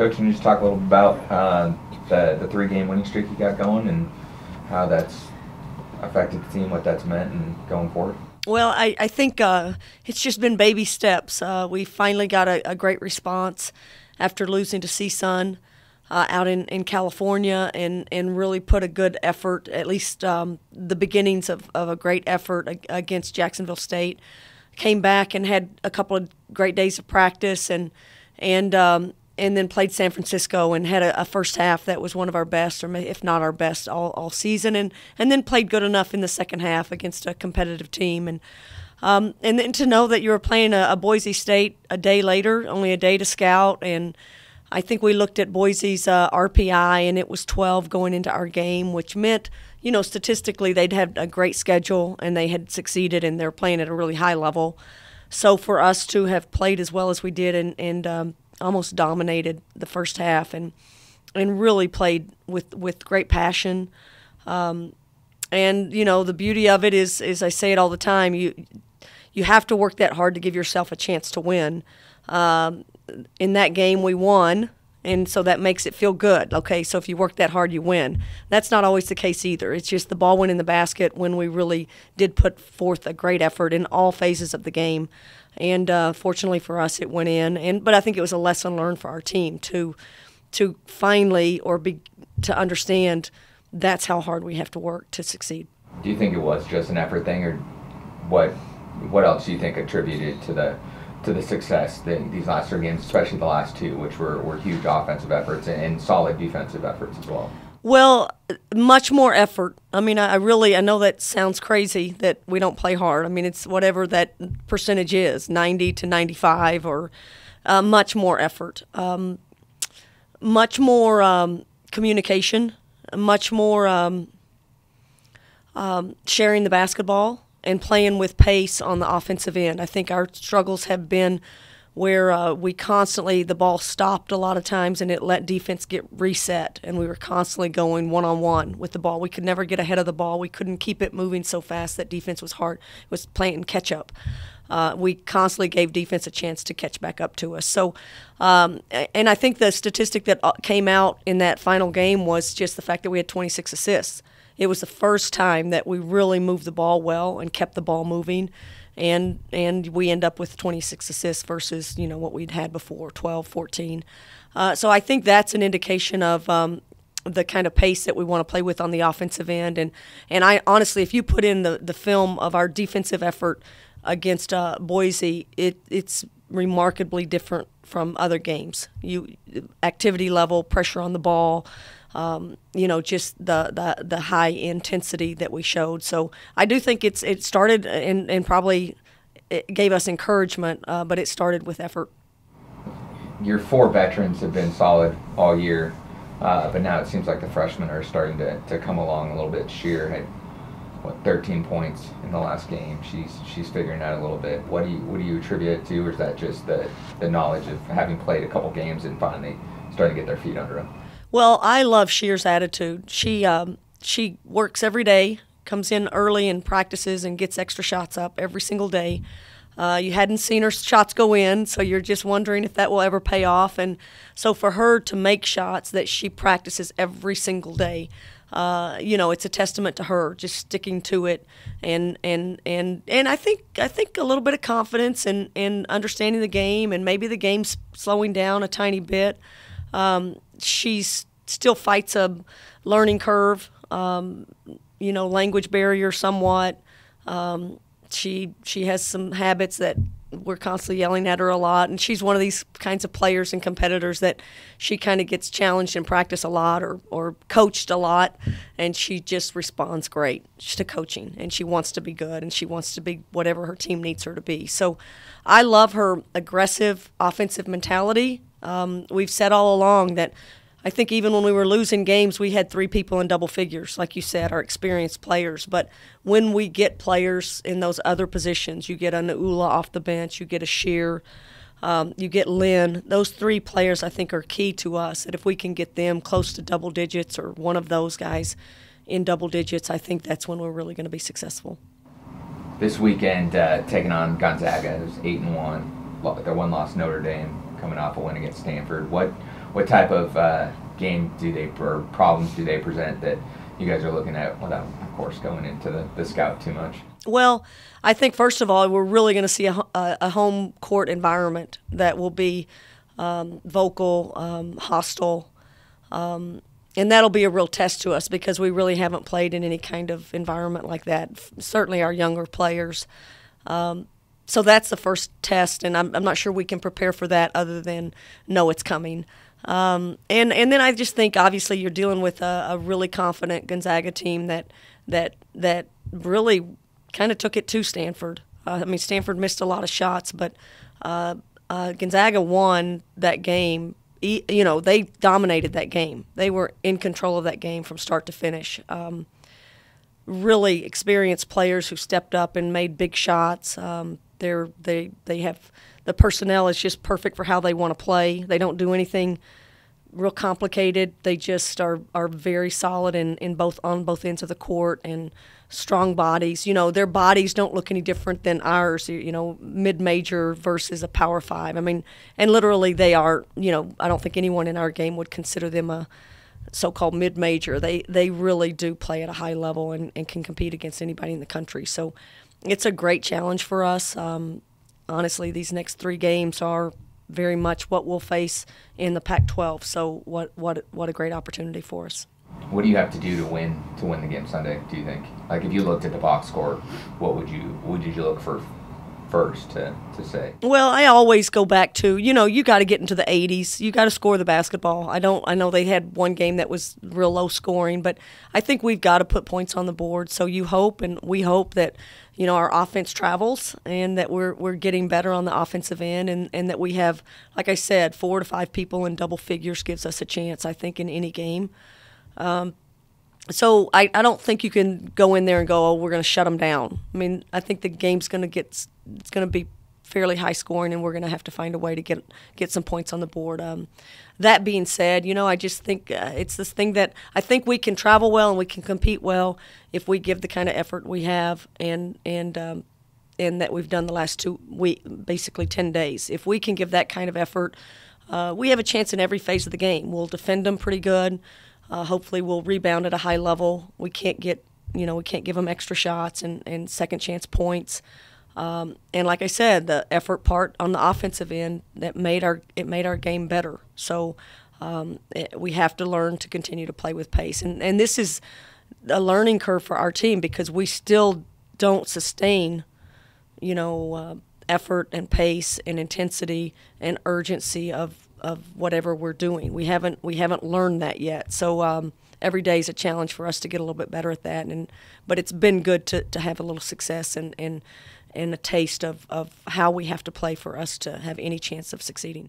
Coach, can you just talk a little bit about the three-game winning streak you got going and how that's affected the team, what that's meant, and going forward? Well, I think it's just been baby steps. We finally got a great response after losing to CSUN out in California, and really put a good effort, at least the beginnings of a great effort against Jacksonville State. Came back and had a couple of great days of practice, and then played San Francisco and had a first half that was one of our best, or if not our best, all season, and then played good enough in the second half against a competitive team. And then to know that you were playing a Boise State a day later, only a day to scout, and I think we looked at Boise's RPI, and it was 12 going into our game, which meant, statistically they'd had a great schedule and they had succeeded and they're playing at a really high level. So for us to have played as well as we did and almost dominated the first half and really played with great passion. And the beauty of it is I say it all the time, you have to work that hard to give yourself a chance to win. In that game we won, and so that makes it feel good. Okay, so if you work that hard, you win. That's not always the case either. It's just the ball went in the basket when we really did put forth a great effort in all phases of the game. And fortunately for us, it went in. But I think it was a lesson learned for our team to finally to understand that's how hard we have to work to succeed. Do you think it was just an effort thing, or what else do you think attributed to the success these last three games, especially the last two, which were huge offensive efforts and solid defensive efforts as well? Well, much more effort. I mean, I know that sounds crazy that we don't play hard. I mean, it's whatever that percentage is, 90 to 95, or much more effort, much more communication, much more sharing the basketball and playing with pace on the offensive end. I think our struggles have been where we constantly, the ball stopped a lot of times and it let defense get reset, and we were constantly going one-on-one with the ball. We could never get ahead of the ball. We couldn't keep it moving so fast that defense was playing catch-up. We constantly gave defense a chance to catch back up to us. So, and I think the statistic that came out in that final game was just the fact that we had 26 assists. It was the first time that we really moved the ball well and kept the ball moving, and we end up with 26 assists versus what we'd had before, 12, 14. So I think that's an indication of the kind of pace that we want to play with on the offensive end. And I honestly, if you put in the film of our defensive effort against Boise, it's remarkably different from other games. Activity level, pressure on the ball. Just the high intensity that we showed. So I do think it started and probably it gave us encouragement, but it started with effort. Your four veterans have been solid all year, but now it seems like the freshmen are starting to come along a little bit. Sheer had 13 points in the last game. She's figuring out a little bit. What do you attribute it to, or is that just the knowledge of having played a couple games and finally starting to get their feet under them? Well, I love Sheer's attitude. She works every day, comes in early and practices and gets extra shots up every single day. You hadn't seen her shots go in, so you're just wondering if that will ever pay off. And so for her to make shots that she practices every single day, it's a testament to her just sticking to it, and I think a little bit of confidence and understanding the game, and maybe the game's slowing down a tiny bit. She's still fights a learning curve, language barrier somewhat. She has some habits that we're constantly yelling at her a lot, and she's one of these kinds of players and competitors that she kind of gets challenged in practice a lot or coached a lot, and she just responds great to coaching, and she wants to be good, and she wants to be whatever her team needs her to be. So I love her aggressive offensive mentality. We've said all along that I think even when we were losing games, we had three people in double figures, like you said, our experienced players. But when we get players in those other positions, you get a Naula off the bench, you get a Sheer, you get Lynn. Those three players I think are key to us, that if we can get them close to double digits or one of those guys in double digits, I think that's when we're really going to be successful. This weekend, taking on Gonzaga, it was 8-1. Their one loss, Notre Dame, coming off a win against Stanford. What what type of game or problems do they present that you guys are looking at without, of course, going into the scout too much? Well, I think first of all, we're really going to see a home court environment that will be vocal, hostile, and that'll be a real test to us because we really haven't played in any kind of environment like that. Certainly, our younger players. So that's the first test, and I'm not sure we can prepare for that other than know it's coming. And then I just think obviously you're dealing with a really confident Gonzaga team that really kind of took it to Stanford. I mean, Stanford missed a lot of shots, but Gonzaga won that game. You know, they dominated that game. They were in control of that game from start to finish. Really experienced players who stepped up and made big shots. They have the personnel is just perfect for how they want to play. They don't do anything real complicated. They just are very solid on both ends of the court and strong bodies. You know, their bodies don't look any different than ours. You know, mid-major versus a Power 5. I mean, and literally they are. You know, I don't think anyone in our game would consider them a so-called mid-major. They really do play at a high level and can compete against anybody in the country. So it's a great challenge for us. Honestly, these next 3 games are very much what we'll face in the Pac-12. So what a great opportunity for us. What do you have to do to win the game Sunday, do you think? Like, if you looked at the box score, what would you look for first to say? Well, I always go back to, you know, you got to get into the 80s. You got to score the basketball. I know they had one game that was real low scoring, but I think we've got to put points on the board. So you hope, and we hope that, you know, our offense travels and that we're getting better on the offensive end, and that we have, like I said, 4 to 5 people in double figures gives us a chance, I think, in any game. So I don't think you can go in there and go, oh, we're going to shut them down. I mean, I think the game's going to it's going to be fairly high scoring, and we're going to have to find a way to get some points on the board. That being said, you know, I just think it's this thing that I think we can travel well and we can compete well if we give the kind of effort we have and that we've done the last basically 10 days. If we can give that kind of effort, we have a chance in every phase of the game. We'll defend them pretty good. Hopefully we'll rebound at a high level. We can't give them extra shots and second chance points. And like I said, the effort part on the offensive end that made our game better. So we have to learn to continue to play with pace. And this is a learning curve for our team because we still don't sustain, you know, effort and pace and intensity and urgency of whatever we're doing. We haven't learned that yet. So every day is a challenge for us to get a little bit better at that. But it's been good to have a little success and a taste of how we have to play for us to have any chance of succeeding.